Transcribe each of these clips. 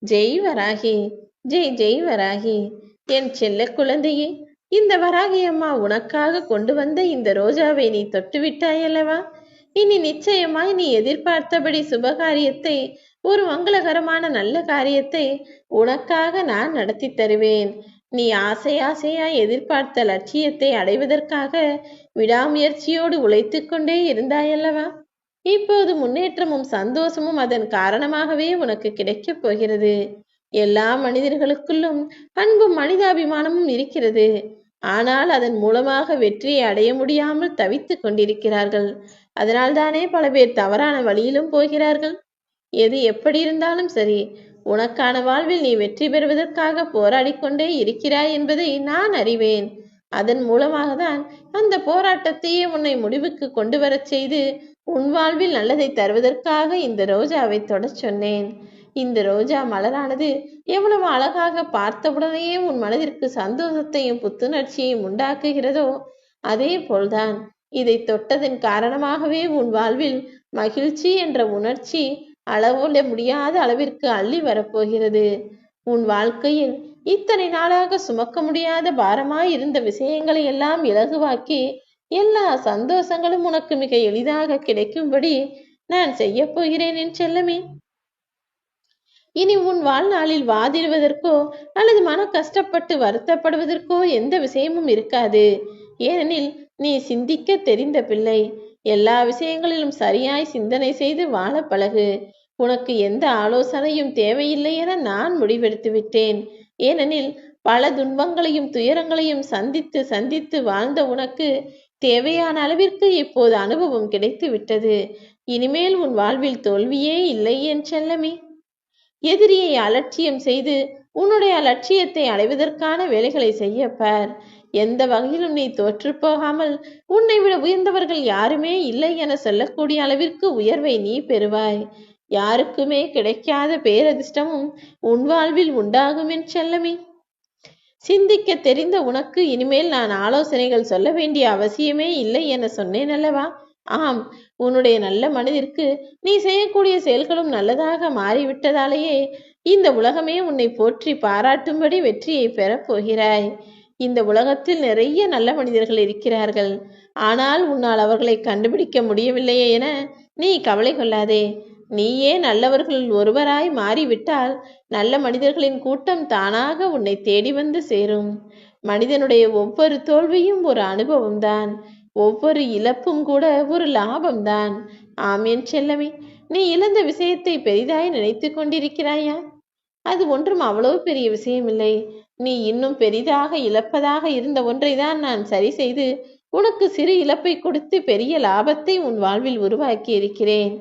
ஜெய் வராகி, ஜெய் ஜெய் வராகி. என் செல்ல குழந்தையே, இந்த வராகி அம்மா உனக்காக கொண்டு வந்த இந்த ரோஜாவை நீ தொட்டு விட்டாயல்லவா? இனி நிச்சயமாய் நீ எதிர்பார்த்தபடி சுபகாரியத்தை, ஒரு மங்களகரமான நல்ல காரியத்தை உனக்காக நான் நடத்தி தருவேன். நீ ஆசையாய் எதிர்பார்த்த லட்சியத்தை அடைவதற்காக விடாமுயற்சியோடு உழைத்து கொண்டே இருந்தாயல்லவா? இப்போது முன்னேற்றமும் சந்தோஷமும் அதன் காரணமாகவே உனக்கு கிடைக்கப் போகிறது. எல்லா மனிதர்களுக்குள்ளும் அன்பும் மனிதாபிமானமும் இருக்கிறது. ஆனால் அதன் மூலமாக வெற்றியை அடைய முடியாமல் தவித்துக் கொண்டிருக்கிறார்கள். அதனால்தானே பல பேர் தவறான வழியிலும் போகிறார்கள். எது எப்படி இருந்தாலும் சரி, உனக்கான வாழ்வில் நீ வெற்றி பெறுவதற்காக போராடிக்கொண்டே இருக்கிறாய் என்பதை நான் அறிவேன். அதன் மூலமாக தான் அந்த போராட்டத்தையே உன்னை முடிவுக்கு கொண்டு வரச் செய்து உன் வாழ்வில் நல்லதை தருவதற்காக இந்த ரோஜாவை தொடச் சொன்னேன். இந்த ரோஜா மலரானது எவ்வளவு அழகாக பார்த்தவுடனேயே உன் மனதிற்கு சந்தோஷத்தையும் புத்துணர்ச்சியையும் உண்டாக்குகிறதோ, அதே போல்தான் இதை தொட்டதன் காரணமாகவே உன் வாழ்வில் மகிழ்ச்சி என்ற உணர்ச்சி அளவிட முடியாத அளவிற்கு அள்ளி வரப்போகிறது. உன் வாழ்க்கையில் இத்தனை நாளாக சுமக்க முடியாத பாரமாய் இருந்த விஷயங்களை எல்லாம் இலகுவாக்கி எல்லா சந்தோஷங்களும் உனக்கு மிக எளிதாக கிடைக்கும்படி நான் செய்ய போகிறேன் என் செல்லமே. இனி உன் வாழ்நாளில் வாதிடுவதற்கோ அல்லது மன கஷ்டப்பட்டு வருத்தப்படுவதற்கோ எந்த விஷயமும் இருக்காது. ஏனெனில் நீ சிந்திக்க தெரிந்த பிள்ளை. எல்லா விஷயங்களிலும் சரியாய் சிந்தனை செய்து வாழ பழகு. உனக்கு எந்த ஆலோசனையும் தேவையில்லை என நான் முடிவெடுத்து விட்டேன். ஏனெனில் பல துன்பங்களையும் துயரங்களையும் சந்தித்து சந்தித்து வாழ்ந்த உனக்கு தேவையான அளவிற்கு இப்போது அனுபவம் கிடைத்து விட்டது. இனிமேல் உன் வாழ்வில் தோல்வியே இல்லை என் செல்லமே. எதிரியை அலட்சியம் செய்து உன்னுடைய லட்சியத்தை அடைவதற்கான வேலைகளை செய்யப்பார். எந்த வகையிலும் நீ தோற்று போகாமல் உன்னை விட உயர்ந்தவர்கள் யாருமே இல்லை என சொல்லக்கூடிய அளவிற்கு உயர்வை நீ பெறுவாய். யாருக்குமே கிடைக்காத பேரதிர்ஷ்டமும் உன் வாழ்வில் உண்டாகும் என் செல்லமே. சிந்திக்க தெரிந்த உனக்கு இனிமேல் நான் ஆலோசனைகள் சொல்ல வேண்டிய அவசியமே இல்லை என சொன்னேன் அல்லவா? ஆம், உன்னுடைய நல்ல மனதிற்கு நீ செய்யக்கூடிய செயல்களும் நல்லதாக மாறிவிட்டதாலேயே இந்த உலகமே உன்னை போற்றி பாராட்டும்படி வெற்றியை பெறப் போகிறாய். இந்த உலகத்தில் நிறைய நல்ல மனிதர்கள் இருக்கிறார்கள். ஆனால் உன்னால் அவர்களை கண்டுபிடிக்க முடியவில்லையே என நீ கவலை கொள்ளாதே. நீயே நல்லவர்கள் ஒருவராய் மாறிவிட்டால் நல்ல மனிதர்களின் கூட்டம் தானாக உன்னை தேடி வந்து சேரும். மனிதனுடைய ஒவ்வொரு தோல்வியும் ஒரு அனுபவம்தான். ஒவ்வொரு இழப்பும் கூட ஒரு லாபம்தான். ஆம் என் செல்லமே, நீ இழந்த விஷயத்தை பெரிதாய் நினைத்து கொண்டிருக்கிறாயா? அது ஒன்றும் அவ்வளவு பெரிய விஷயமில்லை. நீ இன்னும் பெரிதாக இழப்பதாக இருந்த ஒன்றைதான் நான் சரி செய்து உனக்கு சிறு இழப்பை கொடுத்து பெரிய லாபத்தை உன் வாழ்வில் உருவாக்கி இருக்கிறேன்.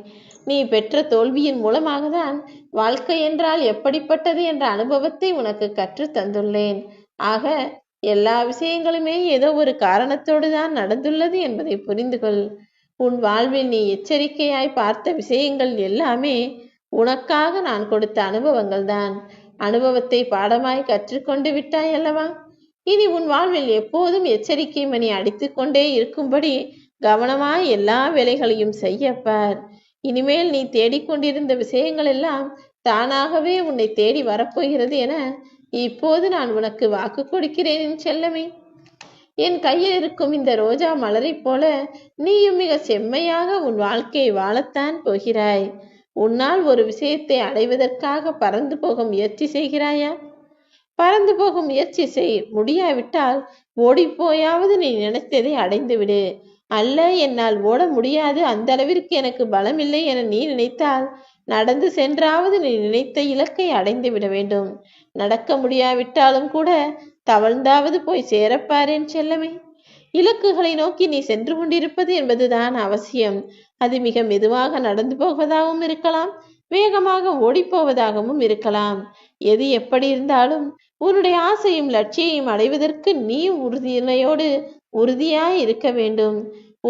நீ பெற்ற தோல்வியின் மூலமாக தான் வாழ்க்கை என்றால் எப்படிப்பட்டது என்ற அனுபவத்தை உனக்கு கற்று தந்துள்ளேன். ஆக எல்லா விஷயங்களுமே ஏதோ ஒரு காரணத்தோடு தான் நடந்துள்ளது என்பதை புரிந்து கொள். உன் வாழ்வில் நீ எச்சரிக்கையாய் பார்த்த விஷயங்கள் எல்லாமே உனக்காக நான் கொடுத்த அனுபவங்கள் தான். அனுபவத்தை பாடமாய் கற்றுக்கொண்டு விட்டாய் அல்லவா? இனி உன் வாழ்வில் எப்போதும் எச்சரிக்கை மணி அடித்து கொண்டே இருக்கும்படி கவனமாய் எல்லா வேலைகளையும் செய்யப்பார். இனிமேல் நீ தேடிக்கொண்டிருந்த விஷயங்கள் எல்லாம் தானாகவே உன்னை தேடி வரப்போகிறது என இப்போது நான் உனக்கு வாக்கு கொடுக்கிறேன் என் செல்லமே. என் கையில் இருக்கும் இந்த ரோஜா மலரை போல நீயும் மிக செம்மையாக உன் வாழ்க்கையை வாழத்தான் போகிறாய். உன்னால் ஒரு விஷயத்தை அடைவதற்காக பறந்து போக முயற்சி செய்கிறாயா? பறந்து போக முயற்சி செய். முடியாவிட்டால் ஓடிப்போயாவது நீ நினைத்ததை அடைந்து விடு. அல்ல, என்னால் ஓட முடியாது, அந்த அளவிற்கு எனக்கு பலம் இல்லை என நீ நினைத்தால் நடந்து சென்றாவது நீ நினைத்த இலக்கை அடைந்து விட வேண்டும். நடக்க முடியாவிட்டாலும் கூட தவழ்ந்தாவது போய் சேரப்பாரேன் செல்லமே. இலக்குகளை நோக்கி நீ சென்று கொண்டிருப்பது என்பதுதான் அவசியம். அது மிக மெதுவாக நடந்து போவதாகவும் இருக்கலாம், வேகமாக ஓடிப்போவதாகவும் இருக்கலாம். எது எப்படி இருந்தாலும் உன்னுடைய ஆசையும் லட்சியையும் அடைவதற்கு நீ உறுதியாய் இருக்க வேண்டும்.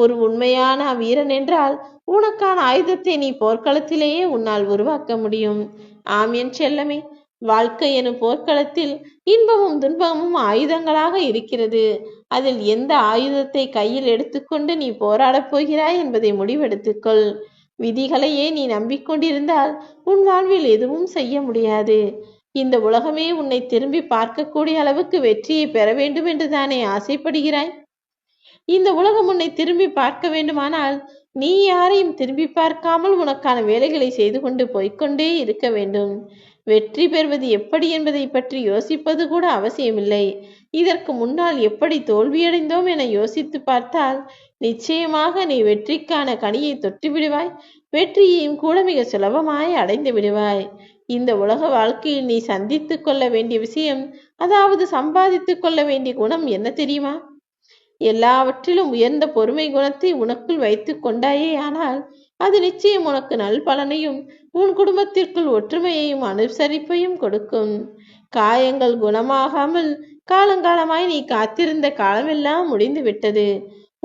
ஒரு உண்மையான வீரன் என்றால் உனக்கான ஆயுதத்தை நீ போர்க்களத்திலேயே உன்னால் உருவாக்க முடியும். ஆம் என் செல்லமே, வாழ்க்கை எனும் போர்க்களத்தில் இன்பமும் துன்பமும் ஆயுதங்களாக இருக்கிறது. அதில் எந்த ஆயுதத்தை கையில் எடுத்துக்கொண்டு நீ போராடப் போகிறாய் என்பதை முடிவெடுத்துக்கொள். விதிகளையே நீ நம்பிக்கொண்டிருந்தால் உன் வாழ்வில் எதுவும் செய்ய முடியாது. இந்த உலகமே உன்னை திரும்பி பார்க்கக்கூடிய அளவுக்கு வெற்றியை பெற வேண்டும் என்று தானே ஆசைப்படுகிறாய்? இந்த உலகம் உன்னை திரும்பி பார்க்க வேண்டுமானால் நீ யாரையும் திரும்பி பார்க்காமல் உனக்கான வேலைகளை செய்து கொண்டு போய்கொண்டே இருக்க வேண்டும். வெற்றி பெறுவது எப்படி என்பதை பற்றி யோசிப்பது கூட அவசியமில்லை. இதற்கு முன்னால் எப்படி தோல்வியடைந்தோம் என யோசித்து பார்த்தால் நிச்சயமாக நீ வெற்றிக்கான கனியை தொட்டு விடுவாய். வெற்றியையும் கூட மிக சுலபமாய் அடைந்து விடுவாய். இந்த உலக வாழ்க்கையில் நீ சந்தித்து கொள்ள வேண்டிய விஷயம், அதாவது சம்பாதித்து கொள்ள வேண்டிய குணம் என்ன தெரியுமா? எல்லாவற்றிலும் உயர்ந்த பொறுமை குணத்தை உனக்குள் வைத்து கொண்டாயே ஆனால் அது நிச்சயம் உனக்கு நல்பலனையும் உன் குடும்பத்திற்குள் ஒற்றுமையையும் அனுசரிப்பையும் கொடுக்கும். காயங்கள் குணமாகாமல் காலங்காலமாய் நீ காத்திருந்த காலமெல்லாம் முடிந்து விட்டது.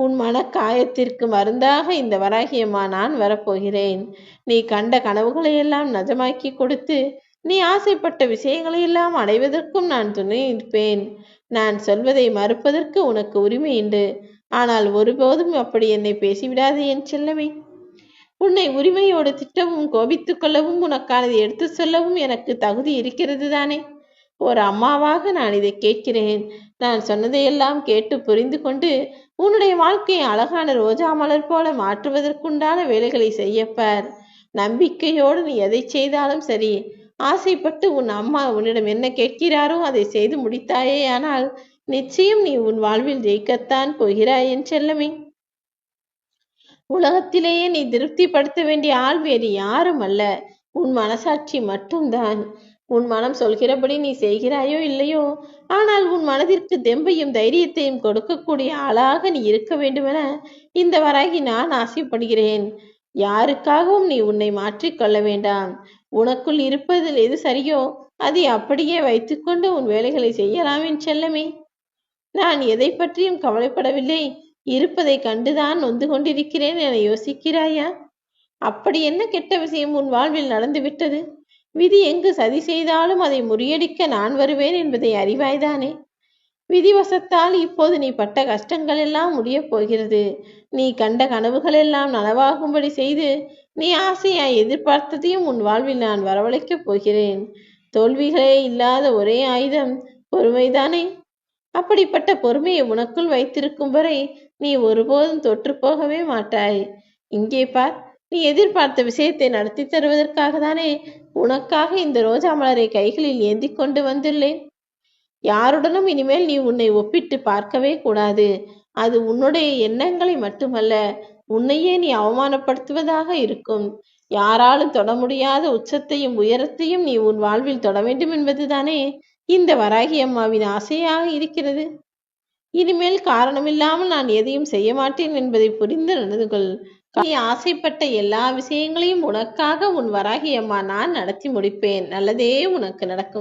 உன் மன காயத்திற்கு மருந்தாக இந்த வராகியம்மா நான் வரப்போகிறேன். நீ கண்ட கனவுகளை எல்லாம் நிஜமாக்கி கொடுத்து நீ ஆசைப்பட்ட விஷயங்களை எல்லாம் அடைவதற்கும் நான் துணை நிற்பேன். நான் சொல்வதை மறுப்பதற்கு உனக்கு உரிமை உண்டு. ஆனால் ஒருபோதும் அப்படி என்னை பேசிவிடாதே என் செல்லமே. உன்னை உரிமையோடு திட்டவும் கோபித்துக் கொள்ளவும் உனக்கானதை எடுத்து சொல்லவும் எனக்கு தகுதி இருக்கிறது தானே? ஒரு அம்மாவாக நான் இதை கேட்கிறேன். நான் சொன்னதையெல்லாம் கேட்டு புரிந்து கொண்டு உன்னுடைய வாழ்க்கையை அழகான ரோஜா மலர் போல மாற்றுவதற்குண்டான வேலைகளை செய்யப்பார். நம்பிக்கையோடு நீ எதை செய்தாலும் சரி, ஆசைப்பட்டு உன் அம்மா உன்னிடம் என்ன கேட்கிறாரோ அதை செய்து முடித்தாயே ஆனால் நிச்சயம் நீ உன் வாழ்வில் ஜெயிக்கத்தான் போகிறாய் என் செல்லமே. உலகத்திலேயே நீ திருப்திப்படுத்த வேண்டிய ஆள் வேறு யாரும் அல்ல, உன் மனசாட்சி மட்டும்தான். உன் மனம் சொல்கிறபடி நீ செய்கிறாயோ இல்லையோ, ஆனால் உன் மனதிற்கு தெம்பையும் தைரியத்தையும் கொடுக்கக்கூடிய ஆளாக நீ இருக்க வேண்டுமென இந்த வராகி நான் ஆசைப்படுகிறேன். யாருக்காகவும் நீ உன்னை மாற்றிக்கொள்ள வேண்டாம். உனக்குள் இருப்பதில் எது சரியோ அதை அப்படியே வைத்துக்கொண்டு உன் வேலைகளை செய்யலாம் என் செல்லமே. நான் எதை பற்றியும் கவலைப்படவில்லை. இருப்பதை கண்டுதான் நொந்து கொண்டிருக்கிறேன் என யோசிக்கிறாயா? அப்படி என்ன கெட்ட விஷயம் உன் வாழ்வில் நடந்துவிட்டது? விதி எங்கு சதி செய்தாலும் அதை முறியடிக்க நான் வருவேன் என்பதை அறிவாய்தானே? விதிவசத்தால் இப்போது நீ பட்ட கஷ்டங்கள் எல்லாம் முடியப் போகிறது. நீ கண்ட கனவுகள் எல்லாம் நனவாகும்படி செய்து நீ ஆசையாய் எதிர்பார்த்ததையும் உன் வாழ்வில் நான் வரவழைக்கப் போகிறேன். தோல்விகளே இல்லாத ஒரே ஆயுதம் பொறுமைதானே? அப்படிப்பட்ட பொறுமையை உனக்குள் வைத்திருக்கும் வரை நீ ஒருபோதும் தொற்று போகவே மாட்டாய். இங்கே பார், நீ எதிர்பார்த்த விஷயத்தை நடத்தி தருவதற்காக தானே உனக்காக இந்த ரோஜா மலரை கைகளில் ஏந்தி கொண்டு வந்துள்ளேன். யாருடனும் இனிமேல் நீ உன்னை ஒப்பிட்டு பார்க்கவே கூடாது. அது உன்னுடைய எண்ணங்களை மட்டுமல்ல, உன்னையே நீ அவமானப்படுத்துவதாக இருக்கும். யாராலும் தொட முடியாத உச்சத்தையும் உயரத்தையும் நீ உன் வாழ்வில் தொட வேண்டும் என்பதுதானே இந்த வராகி அம்மாவின் ஆசையாக இருக்கிறது. இனிமேல் காரணமில்லாமல் நான் எதையும் செய்ய மாட்டேன் என்பதை புரிந்து நடந்து கொள். நீ ஆசைப்பட்ட எல்லா விஷயங்களையும் உனக்காக உன் வராகி அம்மா நான் நடத்தி முடிப்பேன். நல்லதே உனக்கு நடக்கும்.